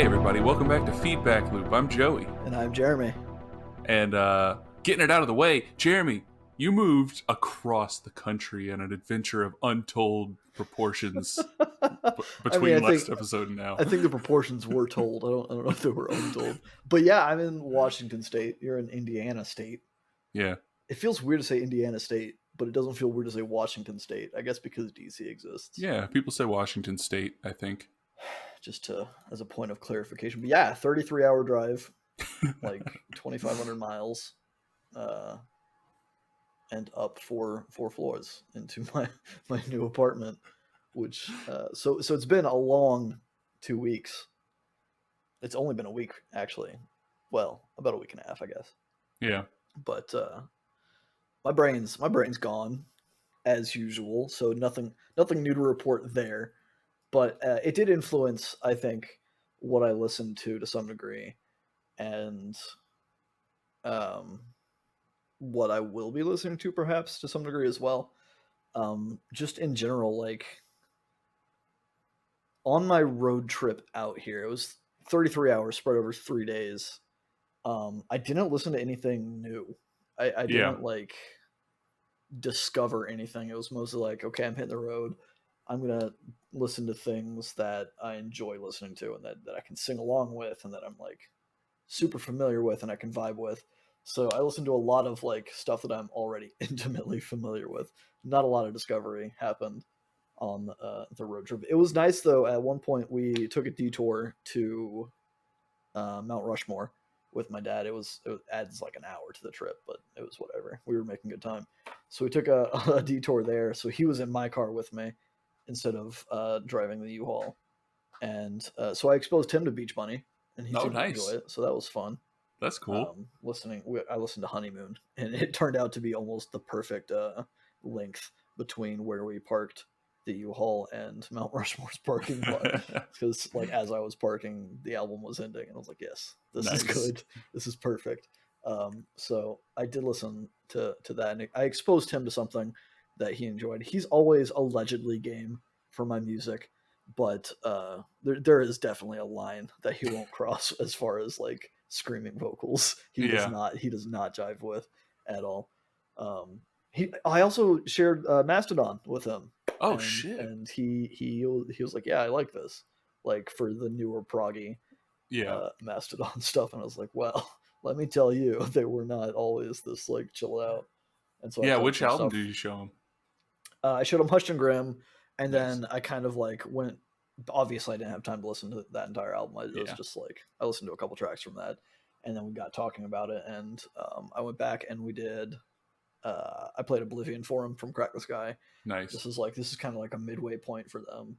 Hey everybody, welcome back to FeedbackLoop. I'm Joey. And I'm Jeremy. And getting it out of the way, Jeremy, you moved across the country on an adventure of untold proportions between last episode and now. I think the proportions were told. I don't know if they were untold. But yeah, I'm in Washington State. You're in Indiana State. Yeah. It feels weird to say Indiana State, but it doesn't feel weird to say Washington State. I guess because DC exists. Yeah, people say Washington State, I think. Just as a point of clarification. But yeah, 33-hour drive, like 2,500 miles, and up four floors into my new apartment. Which so it's been a long 2 weeks. It's only been a week, actually. Well, about a week and a half, I guess. Yeah. But my brain's gone as usual, so nothing new to report there. But it did influence, I think, what I listened to some degree, and what I will be listening to perhaps to some degree as well. Just in general, like on my road trip out here, it was 33 hours spread over 3 days. I didn't listen to anything new. I didn't like discover anything. It was mostly like, okay, I'm hitting the road. I'm going to listen to things that I enjoy listening to and that I can sing along with and that I'm like super familiar with and I can vibe with. So I listened to a lot of like stuff that I'm already intimately familiar with. Not a lot of discovery happened on the road trip. It was nice though. At one point we took a detour to Mount Rushmore with my dad. It adds like an hour to the trip, but it was whatever. We were making good time. So we took a detour there. So he was in my car with me instead of driving the U-Haul. And so I exposed him to Beach Bunny and he seemed to enjoy it. So that was fun. That's cool. I listened to Honeymoon and it turned out to be almost the perfect length between where we parked the U-Haul and Mount Rushmore's parking lot, because like as I was parking, the album was ending, and I was like, "Yes, this is good. This is perfect." So I did listen to that, and I exposed him to something that he enjoyed. He's always allegedly game for my music, but there is definitely a line that he won't cross as far as like screaming vocals. He does not jive with at all. I also shared Mastodon with him. Oh, shit! And he was like, "Yeah, I like this," like for the newer proggy, Mastodon stuff. And I was like, "Well, let me tell you, they were not always this like chill out." And so which album did you show him? I showed him Hushed and Grim, and then I kind of like went. Obviously, I didn't have time to listen to that entire album. It was just like I listened to a couple tracks from that, and then we got talking about it, and I went back and we did. I played Oblivion for him from Crack the Sky. Nice. This is kind of like a midway point for them.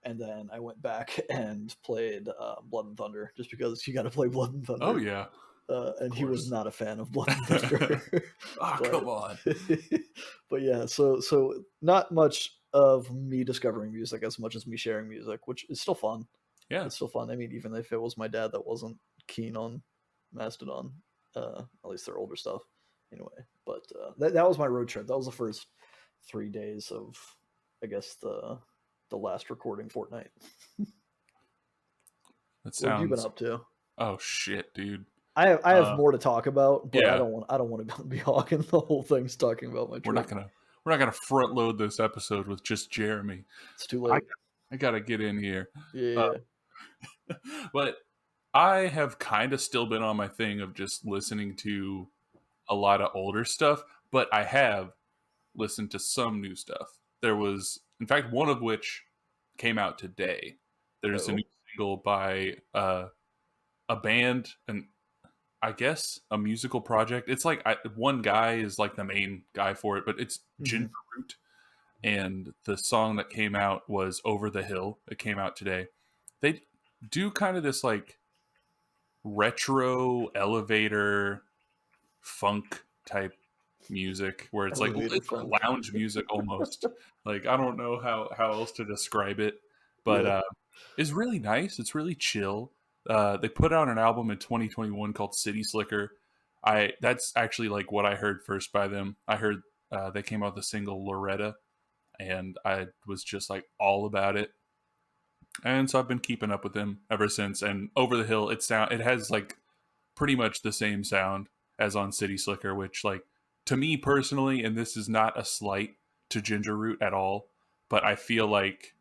And then I went back and played Blood and Thunder, just because you got to play Blood and Thunder. Oh yeah. And he was not a fan of Blood and Thunder. Come on. But yeah, so not much of me discovering music as much as me sharing music, which is still fun. Yeah, it's still fun. I mean, even if it was my dad that wasn't keen on Mastodon, at least their older stuff. Anyway, but that was my road trip. That was the first 3 days of, I guess, the last recording fortnight. What have you been up to? Oh shit, dude! I have more to talk about, but I don't want to be hogging the whole thing's talking about my trip. We're not gonna front load this episode with just Jeremy. It's too late. I gotta get in here. Yeah. But I have kind of still been on my thing of just listening to a lot of older stuff, but I have listened to some new stuff. There was, in fact, one of which came out today. There's a new single by a band, and I guess a musical project. It's like one guy is like the main guy for it, but it's Ginger Root. And the song that came out was Over the Hill. It came out today. They do kind of this like retro elevator funk type music where it's like lounge music almost. Like I don't know how else to describe it, but it's really nice. It's really chill. They put out an album in 2021 called City Slicker. That's actually like what I heard first by them. I heard they came out with the single Loretta, and I was just like all about it. And so I've been keeping up with him ever since. And Over the Hill, it has like pretty much the same sound as on City Slicker, which like to me personally, and this is not a slight to Ginger Root at all, but I feel like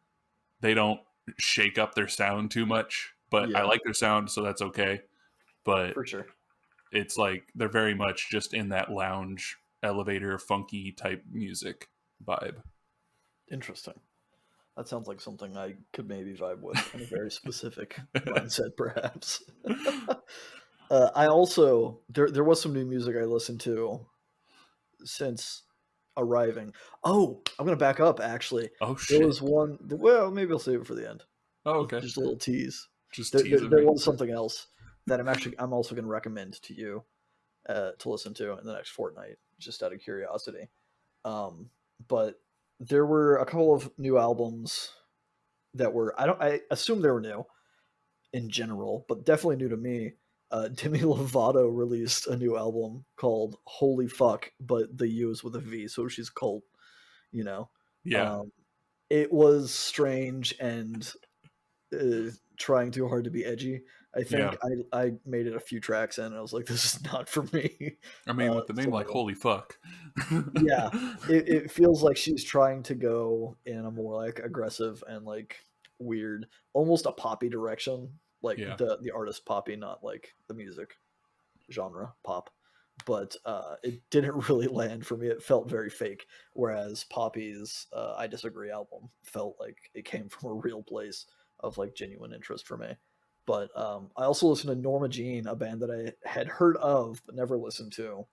they don't shake up their sound too much. But I Yeah, like their sound, so that's okay. But for sure. it's like they're very much just in that lounge elevator funky type music vibe. Interesting. That sounds like something I could maybe vibe with in a very specific mindset, perhaps. I also there was some new music I listened to since arriving. Oh, I'm gonna back up. Actually, Oh there shit. was one. Well, maybe I'll save it for the end. Oh, okay. Just a little tease. Just There, there, teasing there me. was something else that I'm also gonna recommend to you to listen to in the next fortnight, just out of curiosity. Um, but there were a couple of new albums that were I assume they were new in general, but definitely new to me. Demi Lovato released a new album called Holy Fuck, but the U is with a V, so she's cult, you know. Yeah. Um, it was strange and trying too hard to be edgy. I think Yeah. I made it a few tracks in, and I was like, this is not for me. I mean, with the name like So Holy Fuck. yeah, it feels like she's trying to go in a more like aggressive and like weird, almost a poppy direction, like Yeah. the artist Poppy, not like the music genre pop. But it didn't really land for me. It felt very fake. Whereas Poppy's "I Disagree" album felt like it came from a real place of like genuine interest for me. But I also listened to Norma Jean, a band that I had heard of but never listened to,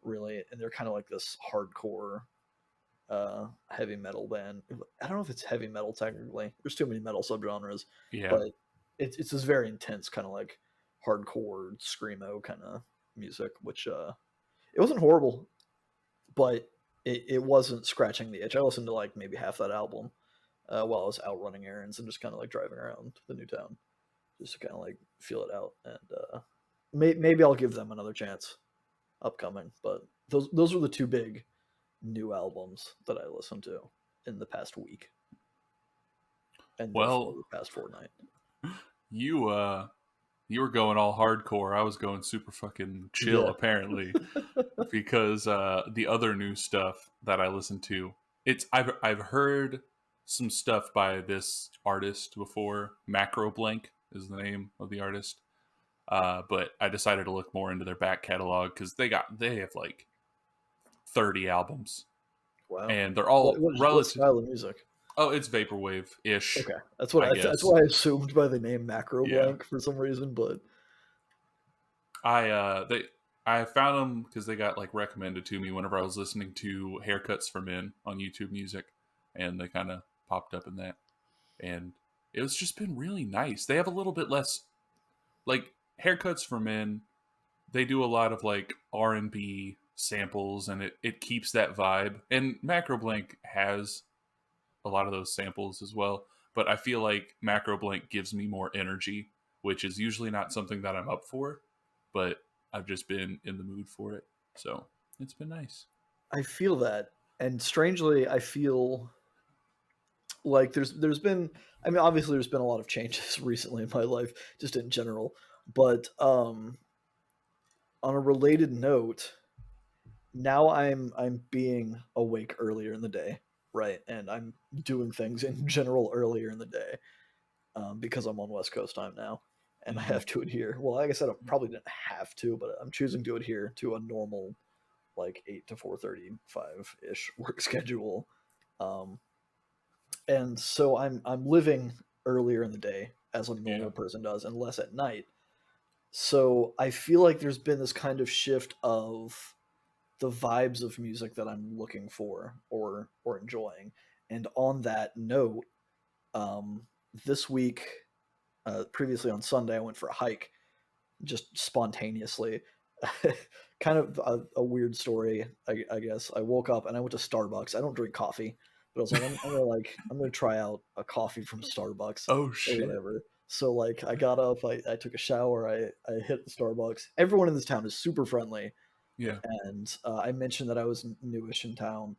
really, and they're kind of like this hardcore heavy metal band. I don't know if it's heavy metal technically. There's too many metal subgenres, Yeah. but it's this very intense kind of like hardcore screamo kind of music, which it wasn't horrible, but it wasn't scratching the itch. I listened to like maybe half that album while I was out running errands and just kind of like driving around the new town, just to kind of like feel it out. And maybe I'll give them another chance upcoming. But those were the two big new albums that I listened to in the past week, and therefore Well, the past fortnight. you you were going all hardcore. I was going super fucking chill Yeah. apparently because the other new stuff that I listened to, I've heard some stuff by this artist before. Macro Blank is the name of the artist. But I decided to look more into their back catalog because they have like 30 albums Wow. and they're all What relative. style of music? Oh, it's vaporwave ish, Okay, I that's guess. what I assumed by the name Macro Yeah, Blank for some reason, but they I found them because they got like recommended to me whenever I was listening to Haircuts for Men on YouTube Music, and they kind of popped up in that, and it was just been really nice. They have a little bit less like Haircuts for Men. They do a lot of like R&B samples, and it keeps that vibe. And Macro Blank has a lot of those samples as well. But I feel like Macro Blank gives me more energy, which is usually not something that I'm up for, but I've just been in the mood for it. So it's been nice. I feel that, and strangely, I feel like there's been, I mean, obviously there's been a lot of changes recently in my life, just in general, but on a related note, now I'm being awake earlier in the day, right, and I'm doing things in general earlier in the day, because I'm on West Coast time now, and I Mm-hmm. have to adhere. Well, like I said, I probably didn't have to, but I'm choosing to adhere to a normal like 8 to 4:35 ish work schedule, um, and so I'm living earlier in the day as a Yeah. normal person does, and less at night. So I feel like there's been this kind of shift of the vibes of music that I'm looking for or enjoying. And on that note, um, this week, previously on Sunday, I went for a hike just spontaneously. Kind of a weird story, I guess. I woke up and I went to Starbucks. I don't drink coffee, but I was like, I'm gonna try out a coffee from Starbucks Oh or shit. whatever. So like I got up, I took a shower, I hit the Starbucks. Everyone in this town is super friendly, Yeah. and I mentioned that I was newish in town,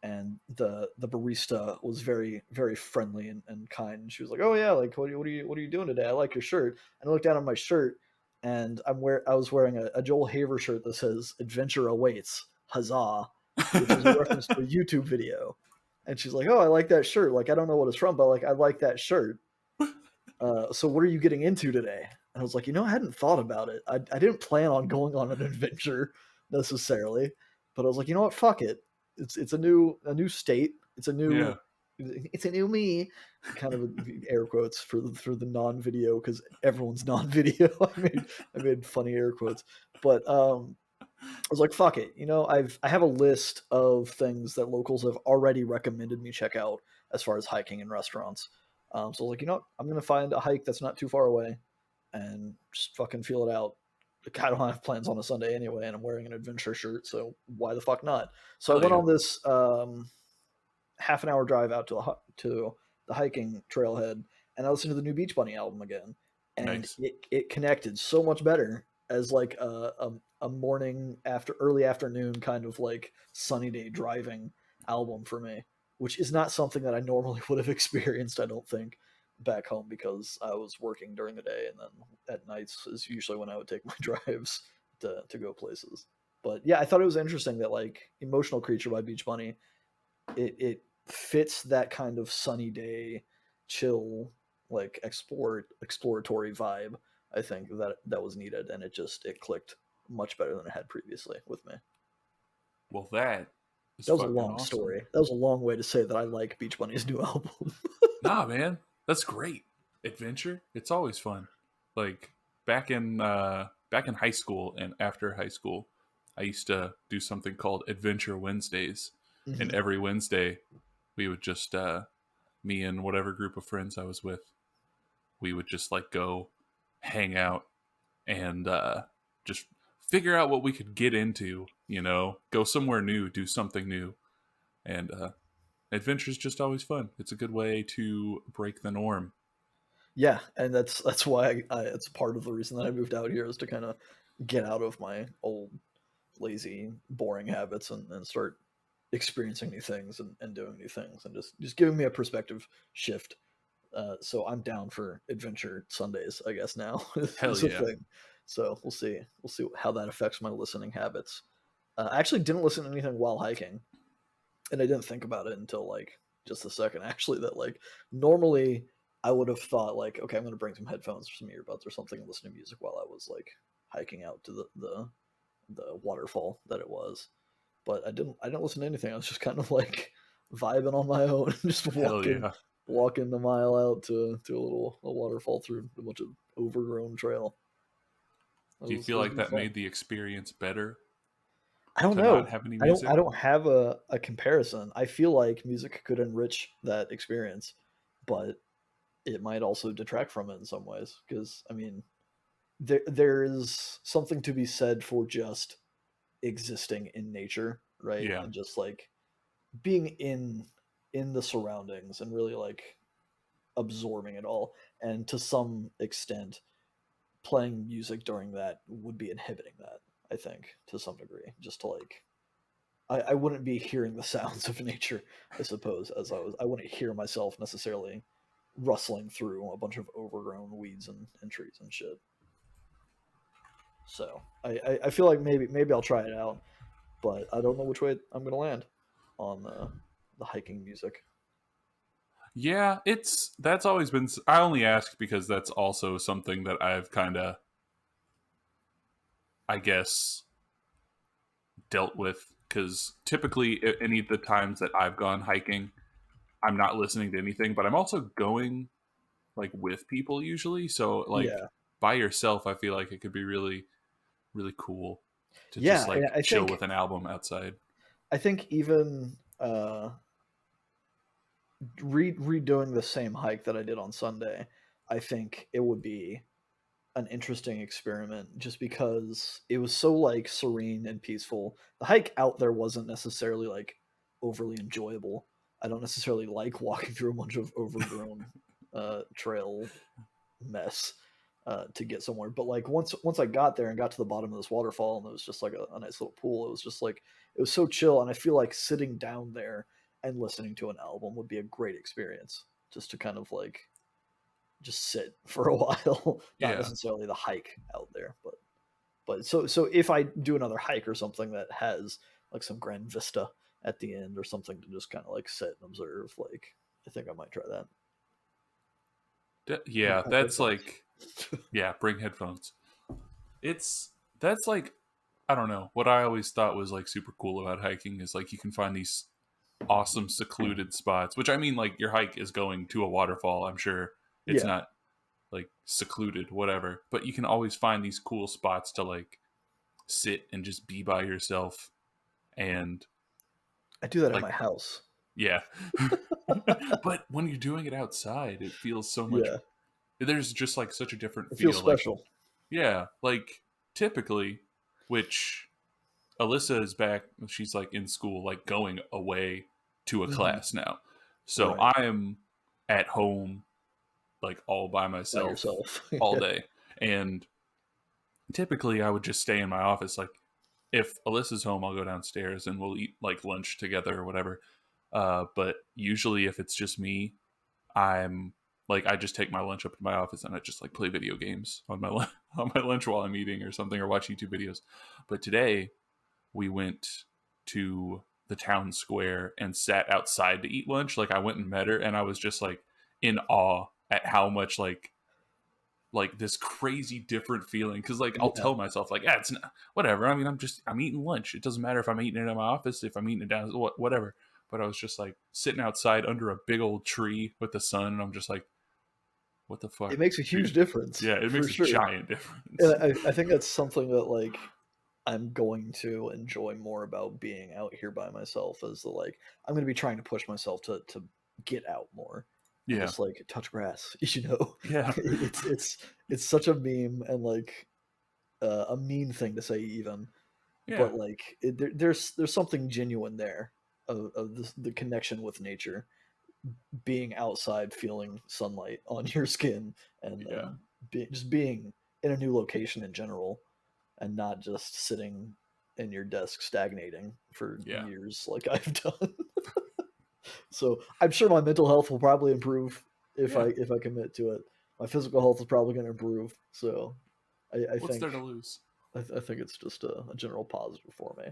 and the barista was very very friendly and kind. And she was like, "Oh yeah, like what are you doing today? I like your shirt." And I looked down at my shirt, and I was wearing a Joel Haver shirt that says "Adventure awaits, huzzah," which is a reference to a YouTube video. And she's like, "Oh, I like that shirt. Like I don't know what it's from, but like I like that shirt. So what are you getting into today?" And I was like, I hadn't thought about it. I didn't plan on going on an adventure necessarily, but I was like, you know what? Fuck it. It's a new state. Yeah. It's a new me. Kind of air quotes for the non-video because everyone's non-video. I made funny air quotes, but I was like, fuck it. I have a list of things that locals have already recommended me check out as far as hiking and restaurants. So I was like, I'm gonna find a hike that's not too far away and just fucking feel it out. Like, I don't have plans on a Sunday anyway, and I'm wearing an adventure shirt, so why the fuck not? So I Hell went yeah. on this half an hour drive out to the hiking trailhead, and I listened to the new Beach Bunny album again, and Nice. it connected so much better as like a morning after early afternoon kind of like sunny day driving album for me, which is not something that I normally would have experienced. I don't think back home because I was working during the day, and then at nights is usually when I would take my drives to go places. But yeah, I thought it was interesting that like Emotional Creature by Beach Bunny it fits that kind of sunny day, chill, like exploratory vibe. I think that was needed, and it clicked much better than it had previously with me. Well, that is That was a fucking long awesome. story. That was a long way to say that I like Beach Bunny's new album. Nah, man, that's great. Adventure, it's always fun. Like back in high school and after high school, I used to do something called Adventure Wednesdays, and Mhm. every Wednesday we would just me and whatever group of friends I was with, we would just like go hang out and just figure out what we could get into. Go somewhere new, do something new, and adventure is just always fun. It's a good way to break the norm. Yeah, and that's why it's part of the reason that I moved out here is to kind of get out of my old lazy, boring habits and start experiencing new things and doing new things and just giving me a perspective shift. So I'm down for adventure Sundays, I guess now Hell is a yeah. thing. So we'll see. We'll see how that affects my listening habits. I actually didn't listen to anything while hiking, and I didn't think about it until like just a second. Actually, that like normally I would have thought like, okay, I'm gonna bring some headphones or some earbuds or something and listen to music while I was like hiking out to the waterfall that it was. But I didn't listen to anything. I was just kind of like vibing on my own, just Hell walking yeah. walking the mile out to a waterfall through a bunch of overgrown trail. Do you It feel was like good that fun. made the experience better I don't to not know. have any I music? don't have a comparison. I feel like music could enrich that experience, but it might also detract from it in some ways. Because I mean, there is something to be said for just existing in nature, right? Yeah. And just like being in the surroundings and really like absorbing it all. And to some extent, playing music during that would be inhibiting that. I think to some degree, just to like I wouldn't be hearing the sounds of nature, I suppose, as I wouldn't hear myself necessarily rustling through a bunch of overgrown weeds and trees and shit. So I feel like maybe I'll try it out, but I don't know which way I'm gonna land on the hiking music. Yeah, that's always been. I only ask because that's also something that I've kind of, I guess, dealt with. Because typically, any of the times that I've gone hiking, I'm not listening to anything, but I'm also going like with people usually. So like Yeah, by yourself, I feel like it could be really, really cool to just yeah, and like chill with an album outside. I think even redoing the same hike that I did on Sunday, I think it would be an interesting experiment just because it was so like serene and peaceful. The hike out there wasn't necessarily like overly enjoyable. I don't necessarily like walking through a bunch of overgrown trail mess. to get somewhere. But like once I got there and got to the bottom of this waterfall, and it was just like a nice little pool. It was just like it was so chill, and I feel like sitting down there and listening to an album would be a great experience, just to kind of like just sit for a while, not Yeah. necessarily the hike out there, but so if I do another hike or something that has like some grand vista at the end or something to just kind of like sit and observe, like I think I might try that. Yeah, Have that's headphones. like, yeah, bring headphones. It's that's like, I don't know. What I always thought was like super cool about hiking is like you can find these awesome secluded spots, which I mean like your hike is going to a waterfall. I'm sure it's Yeah, not like secluded, whatever, but you can always find these cool spots to like sit and just be by yourself and I do that at like, my house. yeah. But when you're doing it outside, it feels so much, Yeah, there's just like such a different it feels feel. Like, special. yeah, like typically, which Alyssa is back, she's like in school, like going away to a Hmm. class now. So Right, I'm at home, like all by by myself yourself. all Yeah. day. And typically I would just stay in my office. Like if Alyssa's home, I'll go downstairs and we'll eat like lunch together or whatever. But usually if it's just me, I'm like I just take my lunch up to my office and I just like play video games on my on my lunch while I'm eating or something, or watch YouTube videos. But today we went to the town square and sat outside to eat lunch. Like I went and met her and I was just like in awe at how much like this crazy different feeling, because like I'll Yeah, tell myself like, yeah, it's not, whatever. I mean, I'm eating lunch, it doesn't matter if I'm eating it in my office, if I'm eating it down, whatever. But I was just like sitting outside under a big old tree with the sun, and I'm just like, what the it fuck, makes a huge dude? difference Yeah, it for makes a sure. giant And difference. I think that's something that like I'm going to enjoy more about being out here by myself is the like I'm going to be trying to push myself to get out more and Yeah, just like touch grass. You know, yeah, it's such a meme and like a mean thing to say even, yeah, but like there's something genuine there of the connection with nature, being outside, feeling sunlight on your skin, yeah, and just being in a new location in general, and not just sitting in your desk stagnating for yeah, years like I've done. So I'm sure my mental health will probably improve yeah. if I commit to it. My physical health is probably going to improve. So I What's think there to lose? I think it's just a general positive for me.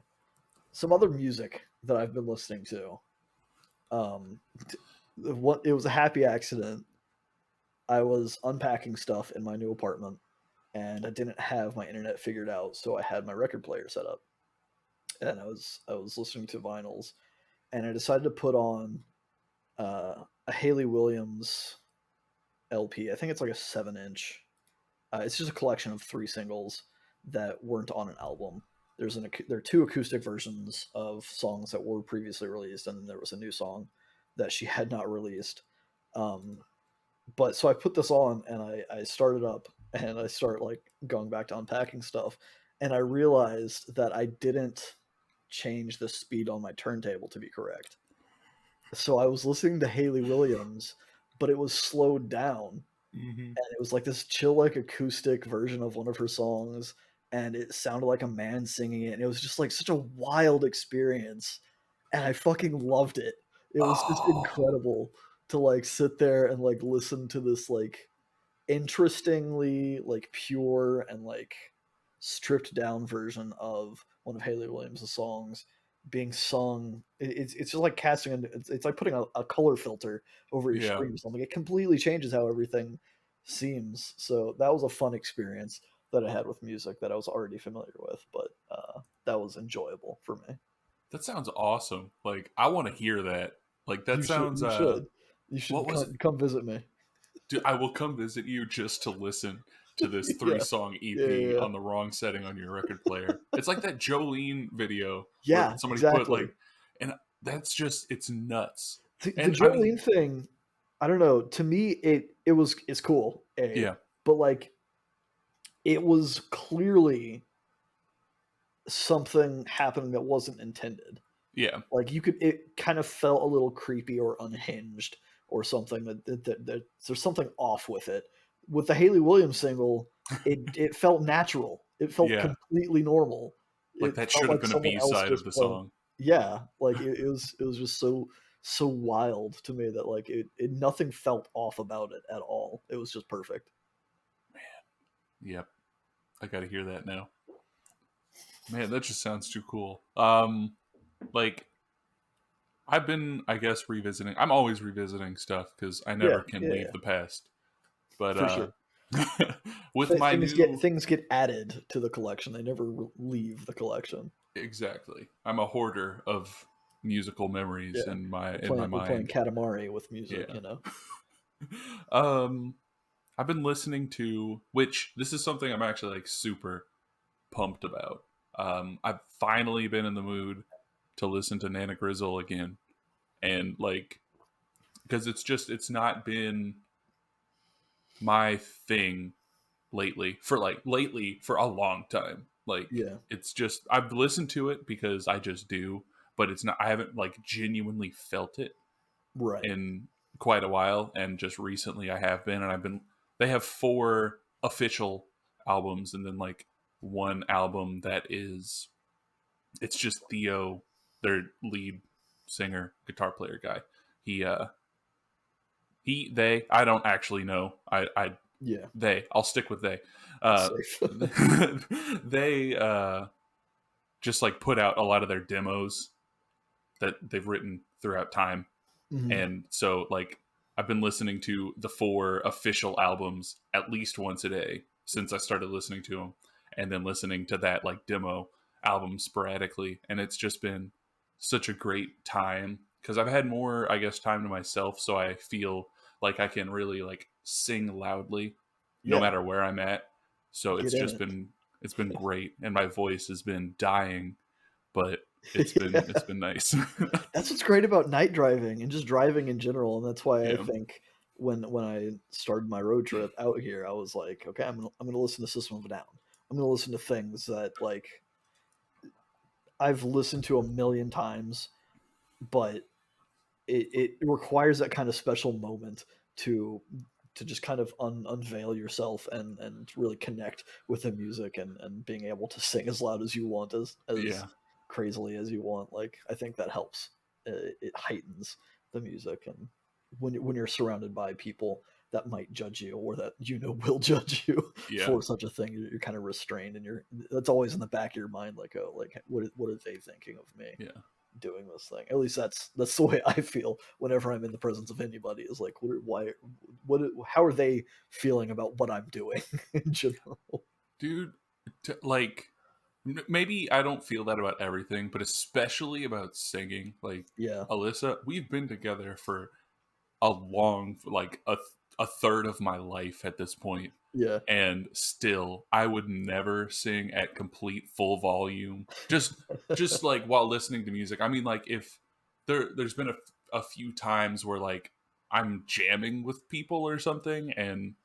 Some other music that I've been listening to. Um, what it was a happy accident. I was unpacking stuff in my new apartment, and I didn't have my internet figured out, so I had my record player set up, and I was listening to vinyls, and I decided to put on a Haley Williams LP. I think it's like a 7 inch. It's just a collection of 3 singles that weren't on an album. There are two acoustic versions of songs that were previously released, and then there was a new song that she had not released. Um, but so I put this on and I started up and I start like going back to unpacking stuff, and I realized that I didn't change the speed on my turntable to be correct. So I was listening to Haley Williams, but it was slowed down, Hmm. and it was like this chill like acoustic version of one of her songs, and it sounded like a man singing it, and it was just like such a wild experience, and I fucking loved it. It was just Oh, incredible to like sit there and like listen to this like interestingly like pure and like stripped down version of one of Haley Williams' songs being sung. It's just like casting it's like putting a color filter over your yeah. screen or something. It completely changes how everything seems. So that was a fun experience that I had with music that I was already familiar with, but that was enjoyable for me. That sounds awesome. Like I want to hear that. Like that sounds You should you what should was it? come visit me. Dude, I will come visit you just to listen to this three Yeah. song Yeah, yeah, EP yeah. on the wrong setting on your record player. It's like that Jolene video where Yeah, somebody put exactly. like, and that's just, it's nuts. The And I mean, Jolene thing, I don't know. To me, it's cool. yeah, But like it was clearly something happening that wasn't intended. yeah, Like it kind of felt a little creepy or unhinged or something that there's something off with it. with the Haley Williams single, it felt natural. It felt Yeah, completely normal. like It that felt should have like been a someone B else side of just the playing. song. Yeah, like it was just so wild to me that like it nothing felt off about it at all. It was just perfect. Yep, I got to hear that now. Man, that just sounds too cool. Like I've been, I guess, revisiting. I'm always revisiting stuff because I Yeah, never can yeah, leave the past. But for sure. with my new Things get added to the collection. They never leave the collection. exactly, I'm a hoarder of musical memories Yeah, in my we're playing mind. Katamari with music. Yeah. You know. um, I've been listening to which this is something I'm actually like super pumped about. I've finally been in the mood to listen to Nana Grizzle again, and like because it's not been my thing lately for a long time. Like Yeah. it's just I've listened to it because I just do, but it's not I haven't like genuinely felt it Right. in quite a while, and just recently I have been, and I've been they have 4 official albums and then like one album that is it's just Theo, their lead singer, guitar player guy. He they I don't actually know. I Yeah. they I'll stick with they. That's Uh safe. they just like put out a lot of their demos that they've written throughout time. Mhm. And so like I've been listening to the 4 official albums at least once a day since I started listening to them, and then listening to that like demo album sporadically, and it's just been such a great time because I've had more, I guess, time to myself, so I feel like I can really like sing loudly no Yeah. matter where I'm at. So Get in it. it's been great, and my voice has been dying, but Yeah. it's been nice. That's what's great about night driving and just driving in general, and that's why I Yeah. think when I started my road trip out here, I was like, okay, I'm gonna listen to System of a Down. I'm gonna listen to things that like I've listened to a million times, but it requires that kind of special moment to just kind of unveil yourself and really connect with the music and being able to sing as loud as you want, as Yeah. crazily as you want. Like I think that helps. It heightens the music, and when you're surrounded by people that might judge you or that you know will judge you Yeah. for such a thing, you're kind of restrained, and you're that's always in the back of your mind, like, oh, like what are they thinking of me Yeah. doing this thing? At least that's the way I feel whenever I'm in the presence of anybody. Is like, how are they feeling about what I'm doing in general? Dude, like maybe I don't feel that about everything, but especially about singing. Like Yeah, Alyssa, we've been together for a long, like a third of my life at this point, yeah, and still, I would never sing at complete full volume. Just like while listening to music. I mean, like if there's been a few times where like I'm jamming with people or something, and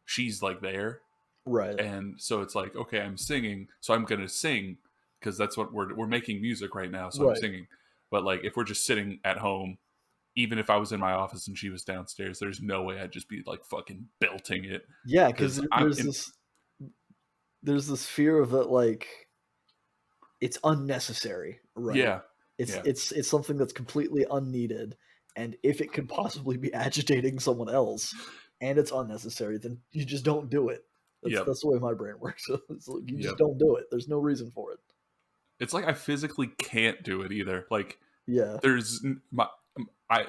she's like there, right, and so it's like okay, I'm singing, so I'm gonna sing because that's what we're making music right now, so I'm right. singing. But like if we're just sitting at home, even if I was in my office and she was downstairs, there's no way I'd just be like fucking belting it Yeah, because because I'm there's this fear of that, like it's unnecessary, right? yeah, yeah, It's something that's completely unneeded, and if it could possibly be agitating someone else, and it's unnecessary, then you just don't do it. yep, That's the way my brain works. It's like you just yep. don't do it. There's no reason for it. It's like I physically can't do it either. Like Yeah, there's my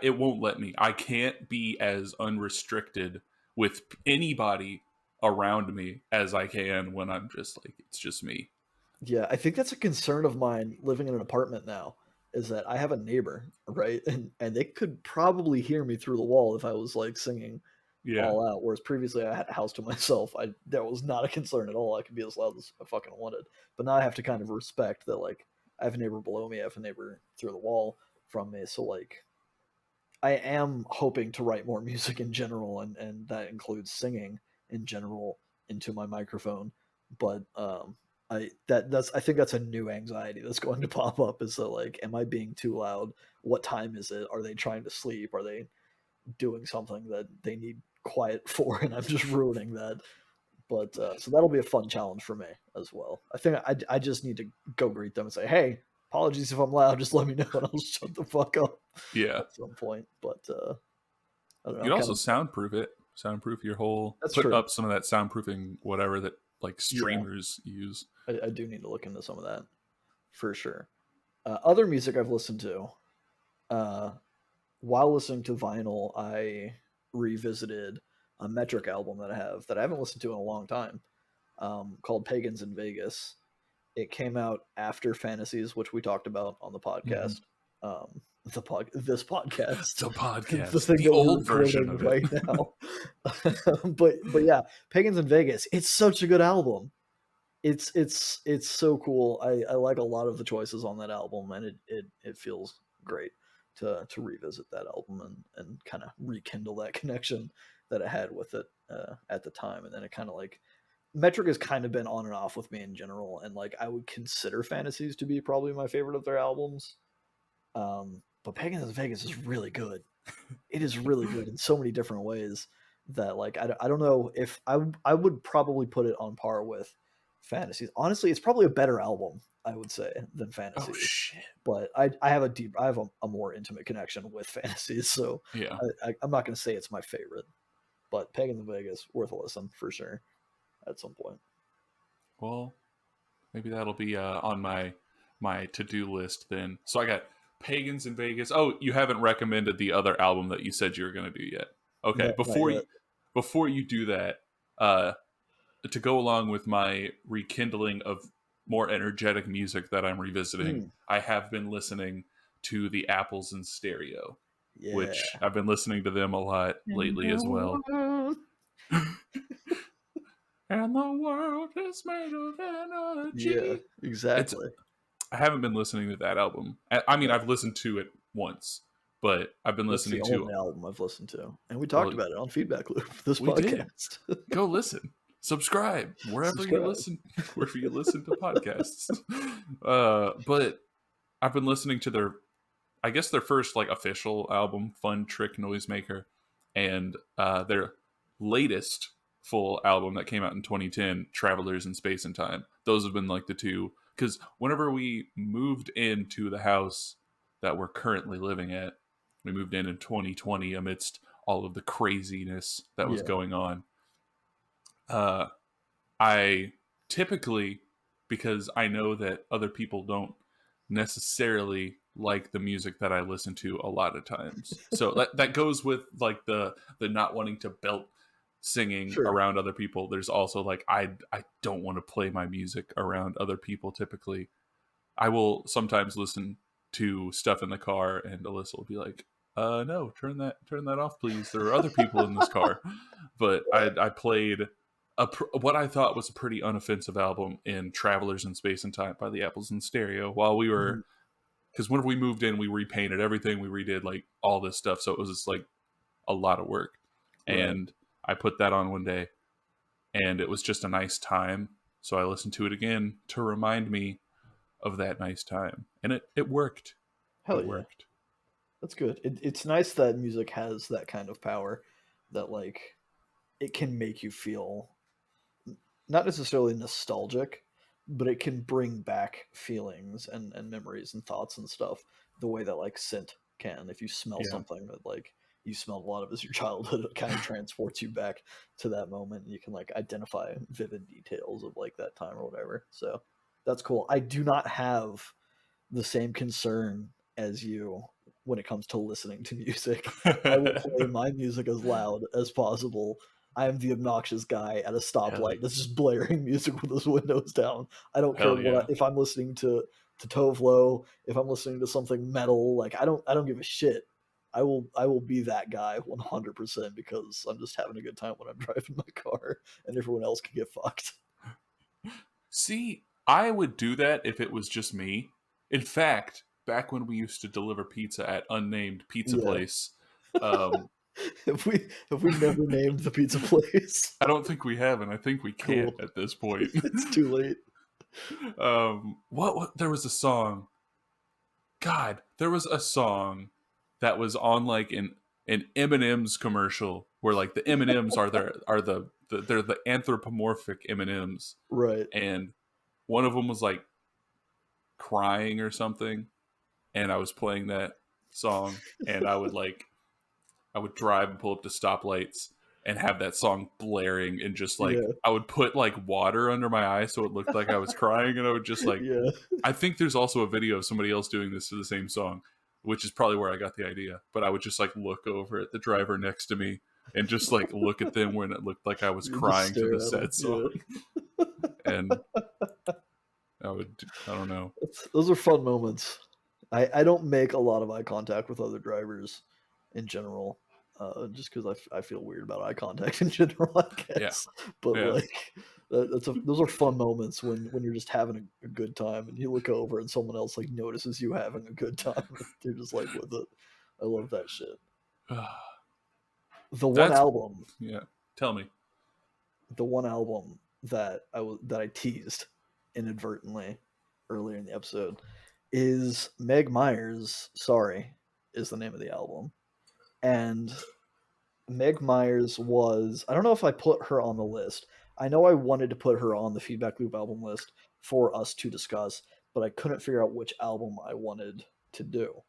it won't let me. I can't be as unrestricted with anybody around me as I can when I'm just like it's just me. yeah. I think that's a concern of mine living in an apartment now. Is that I have a neighbor, right, and they could probably hear me through the wall if I was like singing Yeah, all out. Whereas previously I had a house to myself. I That was not a concern at all. I could be as loud as I fucking wanted. But now I have to kind of respect that, like, I have a neighbor below me, I have a neighbor through the wall from me. So like I am hoping to write more music in general, and that includes singing in general into my microphone. But I think that's a new anxiety that's going to pop up, is that like, am I being too loud? What time is it? Are they trying to sleep? Are they doing something that they need quiet for, and I'm just ruining that. But so that'll be a fun challenge for me as well. I think I just need to go greet them and say, "Hey, apologies if I'm loud. Just let me know, and I'll shut the fuck up Yeah. at some point." But I don't know. You'd I'm also kind of soundproof it. Soundproof your whole. That's Put true. up some of that soundproofing, whatever that like Yeah, streamers use. I do need to look into some of that for sure. Other music I've listened to. Uh, while listening to vinyl, I revisited a Metric album that I haven't listened to in a long time, called "Pagans in Vegas." It came out after Fantasies, which we talked about on the Mm-hmm. podcast. This podcast, The the podcast, thing the that we're old version recording of it. right now. But yeah, Pagans in Vegas. It's such a good album. It's so cool. I like a lot of the choices on that album, and it feels great to revisit that album and kind of rekindle that connection that I had with it at the time. And then it kind of like Metric has kind of been on and off with me in general, and like I would consider Fantasies to be probably my favorite of their albums. But Pagans in Vegas is really good. It is really good in so many different ways that like I don't know if I would probably put it on par with Fantasies. Honestly, it's probably a better album, I would say, than Oh Fantasies. shit. But I have a more intimate connection with Fantasies, so Yeah. I'm not going to say it's my favorite. But Pagans in Vegas, worth a listen for sure at some point. Well, maybe that'll be on my to-do list then. So I got Pagans in Vegas. Oh, you haven't recommended the other album that you said you were going to do yet. Okay, No, not yet. before you do that, uh, to go along with my rekindling of more energetic music that I'm revisiting, Mm, I have been listening to the Apples in Stereo, yeah. which I've been listening to them a lot lately as well. And the world is made of Yeah, energy. It's exactly. I haven't been listening to that album. I mean, Yeah, I've listened to it once, but I've been that's the listening to. only album I've listened to, and we talked Well, about it on Feedback Loop, this we did. podcast. Go listen, subscribe wherever you Subscribe. listen, wherever you listen to podcasts. But I've been listening to I guess their first like official album, Fun Trick Noisemaker, and their latest full album that came out in 2010, Travelers in Space and Time. Those have been like the two, because whenever we moved into the house that we're currently living at, we moved in 2020 amidst all of the craziness that was Yeah, going on. Uh, I typically, because I know that other people don't necessarily like the music that I listen to a lot of times. So that goes with like the not wanting to belt singing sure. around other people. There's also like I don't want to play my music around other people typically. I will sometimes listen to stuff in the car and Alyssa will be like, no, turn that off, please. There are other people in this car." But I played what I thought was a pretty unoffensive album in Travelers in Space and Time by the Apples in Stereo while we were, Mhm. because whenever we moved in, we repainted everything, we redid like all this stuff. So it was just like a lot of work. Right. And I put that on one day and it was just a nice time. So I listened to it again to remind me of that nice time. And it worked. Hell It yeah. worked. That's good. It's nice that music has that kind of power that like it can make you feel not necessarily nostalgic, but it can bring back feelings and memories and thoughts and stuff the way that like scent can. If you smell Yeah. something that like you smelled a lot of as your childhood, it kind of transports you back to that moment. And you can like identify vivid details of like that time or whatever. So that's cool. I do not have the same concern as you when it comes to listening to music. I will play my music as loud as possible. I am the obnoxious guy at a Hell stoplight yeah. that's just blaring music with his windows down. I don't care Hell yeah. if I'm listening to Tovlo, if I'm listening to something metal, like I don't give a shit. I will be that guy 100% because I'm just having a good time when I'm driving my car and everyone else can get fucked. See, I would do that if it was just me. In fact, back when we used to deliver pizza at unnamed pizza Yeah. place, um, If we never named the pizza place, I don't think we have, and I think we can't cool. at this point. It's too late. What? There was a song. God, there was a song that was on like an Eminem's commercial where like the M&Ms they're the anthropomorphic M&Ms, Right. and one of them was like crying or something, and I was playing that song, and I would drive and pull up to stoplights and have that song blaring, and just like Yeah. I would put like water under my eyes so it looked like I was crying, and I would just like, Yeah. I think there's also a video of somebody else doing this to the same song, which is probably where I got the idea. But I would just like look over at the driver next to me and just like look at them when it looked like I was You would just crying to stare the at them. said song. And I don't know. Those are fun moments. I don't make a lot of eye contact with other drivers in general, just because I feel weird about eye contact in general, I Yeah. guess. But Yeah. like, those are fun moments when you're just having a good time and you look over and someone else like notices you having a good time. They're just like with it. I love that shit. The one That's album, yeah. Tell me. the one album that I teased inadvertently earlier in the episode is Meg Myers. Sorry, is the name of the album, and Meg Myers was. I don't know if I put her on the list. I know I wanted to put her on the Feedback Loop album list for us to discuss, but I couldn't figure out which album I wanted to do.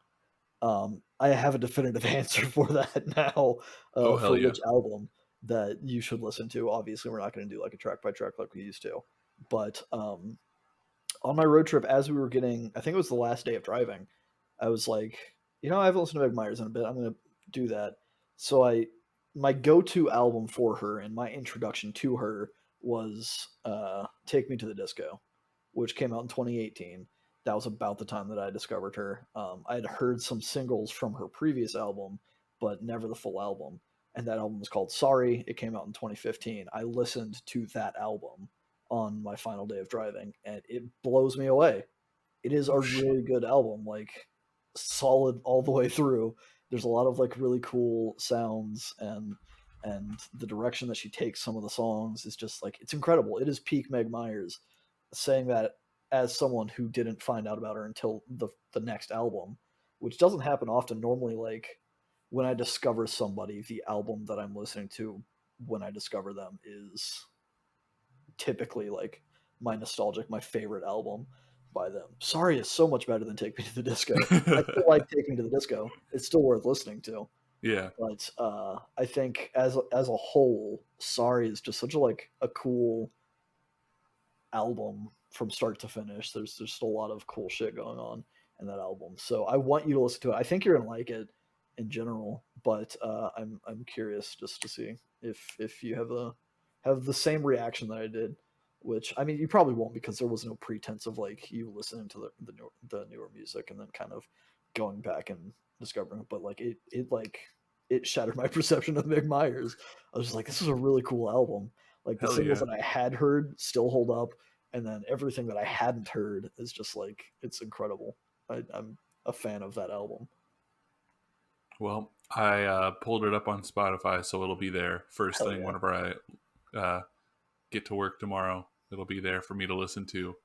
I have a definitive answer for that now, Oh for hell yeah. which album that you should listen to. Obviously, we're not going to do like a track by track like we used to, but on my road trip, as we were getting, I think it was the last day of driving, I was like, I haven't listened to Meg Myers in a bit. I'm going to do that. So my go-to album for her and my introduction to her was "Take Me to the Disco," which came out in 2018. That was about the time that I discovered her. I had heard some singles from her previous album, but never the full album. And that album was called "Sorry." It came out in 2015. I listened to that album on my final day of driving, and it blows me away. It is a Oh shit. really good album, like solid all the way through. There's a lot of like really cool sounds, and the direction that she takes some of the songs is just like it's incredible. It is peak Meg Myers. Saying that as someone who didn't find out about her until the next album, which doesn't happen often. Normally, like when I discover somebody, the album that I'm listening to when I discover them is typically like my favorite album by them. Sorry is so much better than Take Me to the Disco. I still like Take Me to the Disco. It's still worth listening to. Yeah. But I think as a whole, Sorry is just such a cool album from start to finish. There's just a lot of cool shit going on in that album. So I want you to listen to it. I think you're gonna like it in general, but I'm curious just to see if you have the same reaction that I did. Which I mean, you probably won't because there was no pretense of like you listening to the newer music and then kind of going back and discovering it. But like it shattered my perception of Mick Myers. I was just like, this is a really cool album. Like the Hell singles yeah. that I had heard still hold up, and then everything that I hadn't heard is just like it's incredible. I'm a fan of that album. Well, I pulled it up on Spotify, so it'll be there first Hell thing yeah. whenever I get to work tomorrow. It'll be there for me to listen to.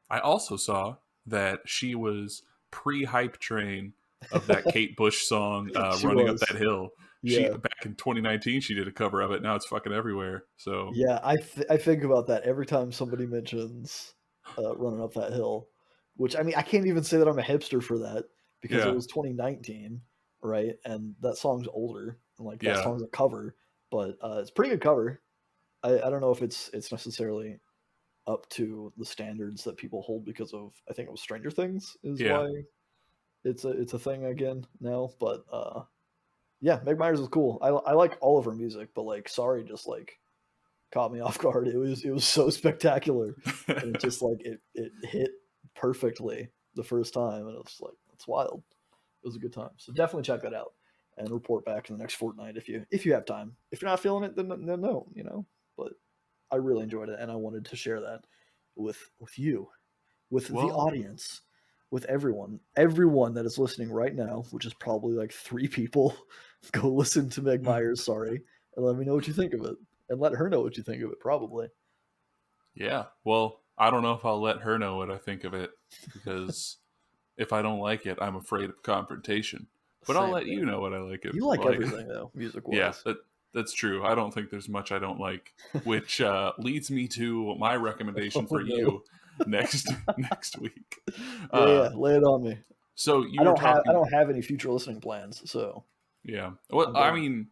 I also saw that she was pre-hype train of that Kate Bush song, She "Running Up was. That Hill." She Yeah. back in 2019, she did a cover of it. Now it's fucking everywhere. So Yeah, I think about that every time somebody mentions running up that hill, which I mean I can't even say that I'm a hipster for that because it yeah, was 2019, right? And that song's older and like that yeah, song's a cover, but it's a pretty good cover. I don't know if it's necessarily up to the standards that people hold because of I think it was Stranger Things is yeah. why it's a thing again now, but yeah, Meg Myers is cool. I like all of her music, but like Sorry just like caught me off guard. It was so spectacular, and it just like it hit perfectly the first time, and it was like it's wild. It was a good time. So definitely check that out and report back in the next fortnight if you have time. If you're not feeling it, then no, But I really enjoyed it, and I wanted to share that with you, with the Well, audience, with everyone that is listening right now, which is probably like 3 people. Go listen to Meg Myers. Sorry, and let me know what you think of it, and let her know what you think of it. Probably. yeah. Well, I don't know if I'll let her know what I think of it because if I don't like it, I'm afraid of confrontation. But I'll Same let you thing. know what I like it You like like. everything though, music Yeah, wise. That's true. I don't think there's much I don't like, which leads me to my recommendation Oh for no. you next week. Yeah, Uh, lay it on me. so you I were don't have I talking, don't have any future listening plans, so yeah. Well, I'm I good. mean,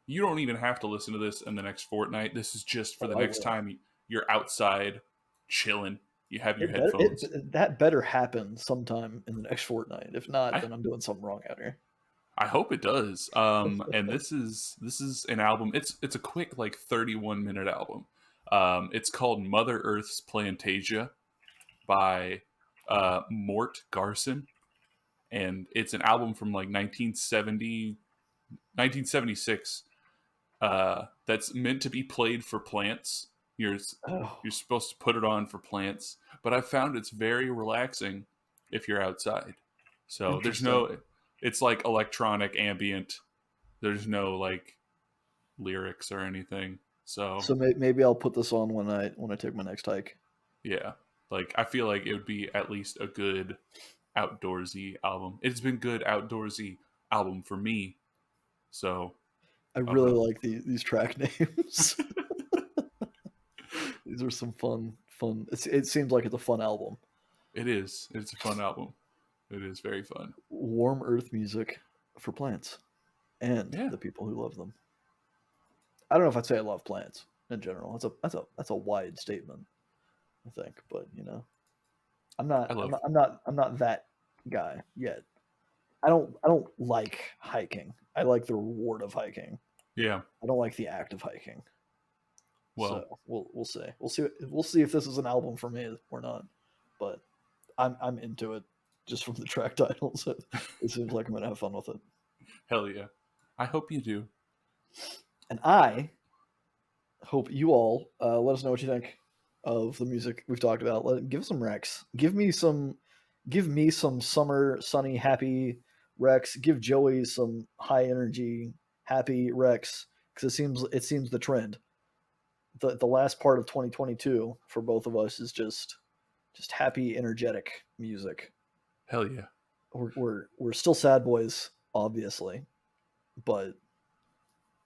you don't even have to listen to this in the next fortnight. This is just for Oh, the I next will. time you're outside chilling. You have your It better headphones. that better happen sometime in the next fortnight. If not, I then I'm doing something wrong out here. I hope it does. And this is an album. It's a quick like 31-minute album. It's called Mother Earth's Plantasia by Mort Garson, and it's an album from like 1976. That's meant to be played for plants. You're Oh, you're supposed to put it on for plants, but I found it's very relaxing if you're outside. So there's interesting. no, it's like electronic ambient. There's no like lyrics or anything. So So maybe I'll put this on when I take my next hike. yeah, like I feel like it would be at least a good outdoorsy album. It's been good outdoorsy album for me. So I I don't really know. like these track names. These are some fun. It seems like it's a fun album. It is. It's a fun album. It is very fun. Warm earth music for plants and Yeah, the people who love them. I don't know if I'd say I love plants in general. That's a wide statement, I think, but I'm not I I'm love. not I'm not I'm not that guy yet. I don't like hiking. I like the reward of hiking. Yeah. I don't like the act of hiking. Well, So we'll see. We'll see if this is an album for me or not. But I'm into it just from the track titles. It seems like I'm gonna have fun with it. hell yeah. I hope you do. And I hope you all let us know what you think of the music we've talked about. Give us some recs. Give me some summer sunny happy recs. Give Joey some high energy happy recs because it seems the trend. The last part of 2022 for both of us is just happy energetic music. Hell yeah. We're still sad boys, obviously, but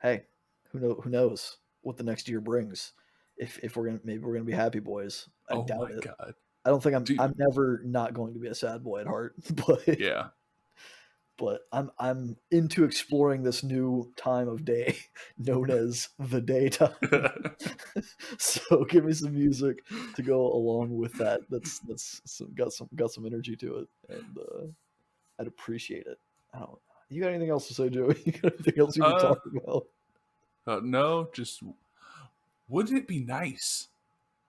hey, who knows what the next year brings? If we're gonna be happy boys. I Oh doubt my it. god. I don't think I'm Dude. I'm never not going to be a sad boy at heart, but Yeah. I'm into exploring this new time of day known as the daytime. So give me some music to go along with that. Got some energy to it, and I'd appreciate it. I don't. You got anything else to say, Joey? You got anything else you need to uh, talk about? no, just wouldn't it be nice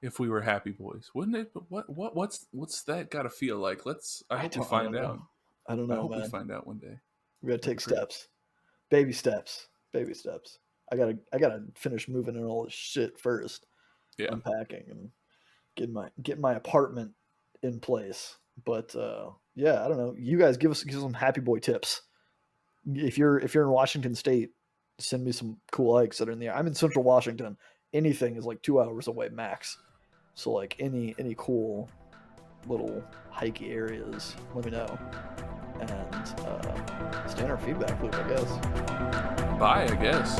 if we were happy boys? Wouldn't it? But what's that got to feel like? I I hope we don't. I find don't know. out. I don't I know, hope we man. find out one day. We gotta That'd take be great. steps, baby steps, baby steps. I gotta finish moving in all this shit first, Yeah. unpacking and getting my apartment in place. But yeah, I don't know. You guys give us some happy boy tips. If you're in Washington State, send me some cool hikes that are in the. I'm in Central Washington. Anything is like 2 hours away max. So like any cool little hikey areas, let me know. And stay in our feedback loop, I guess. Bye, I guess.